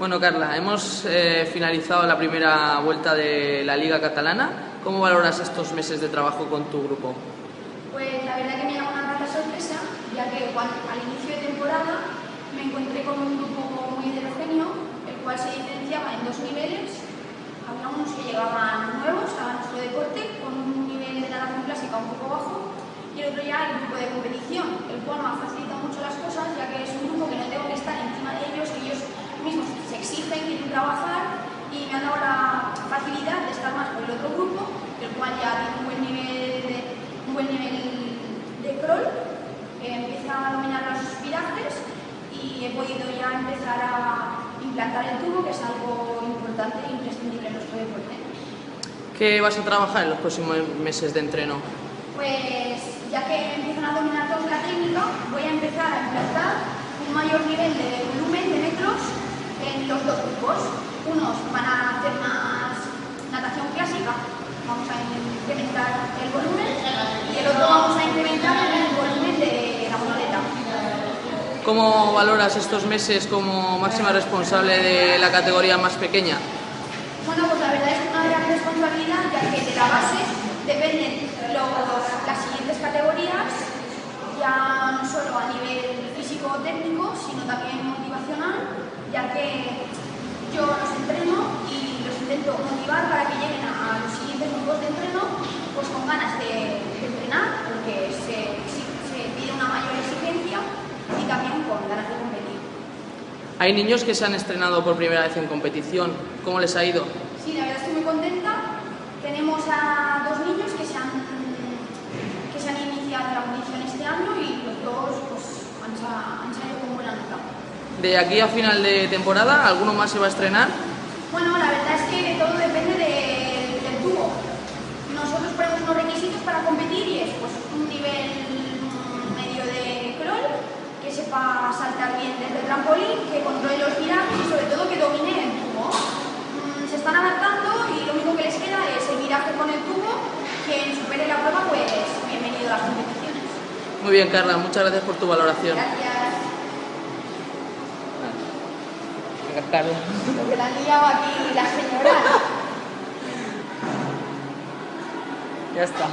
Bueno, Carla, hemos finalizado la primera vuelta de la Liga Catalana. ¿Cómo valoras estos meses de trabajo con tu grupo? Pues la verdad que me llama una grata sorpresa, ya que al inicio de temporada me encontré con un grupo muy heterogéneo, el cual se diferenciaba en dos niveles. Había unos que llegaban nuevos a nuestro deporte, con un nivel de natación clásica un poco bajo, y el otro ya el grupo de competición, el cual me ha facilitado mucho las cosas, ya que es un grupo que no tengo que estar encima de ellos, que ellos mismos se exigen, quieren trabajar, y me han dado la facilidad de estar más con el otro grupo, el cual ya tiene un buen nivel de crawl, empieza a dominar los virajes y he podido ya empezar a implantar el tubo, que es algo importante e imprescindible en nuestro deporte. ¿Qué vas a trabajar en los próximos meses de entreno? Pues ya que empiezan a dominar toda la técnica, voy a empezar a implantar un mayor nivel de volumen de metros en los dos grupos. Unos van a hacer más natación clásica, vamos a incrementar el volumen, y el otro vamos a incrementar el volumen de la monoleta. ¿Cómo valoras estos meses como máxima responsable de la categoría más pequeña? Bueno, pues la verdad es una gran responsabilidad, ya que de la base dependen las siguientes categorías, ya no solo a nivel físico-técnico, sino también motivacional, ya que yo los entreno y los intento motivar para que lleguen a los siguientes grupos de entreno pues con ganas de entrenar, porque se pide una mayor exigencia, y también con ganas de competir. Hay niños que se han estrenado por primera vez en competición. ¿Cómo les ha ido? Sí, la verdad estoy muy contenta. Tenemos a dos niños que se han iniciado en la competición este año y los dos pues, han salido con buena nota. De aquí a final de temporada, ¿alguno más se va a estrenar? Bueno, la verdad es que todo depende del tubo. Nosotros ponemos unos requisitos para competir y es pues, un nivel medio de crawl, que sepa saltar bien desde el trampolín, que controle los virajes y sobre todo que domine el tubo. Se están adaptando y lo único que les queda es el viraje con el tubo. Quien supere la prueba, pues bienvenido a las competiciones. Muy bien, Carla, muchas gracias por tu valoración. Gracias. Carla. Lo que la han liado aquí la señora. Ya está.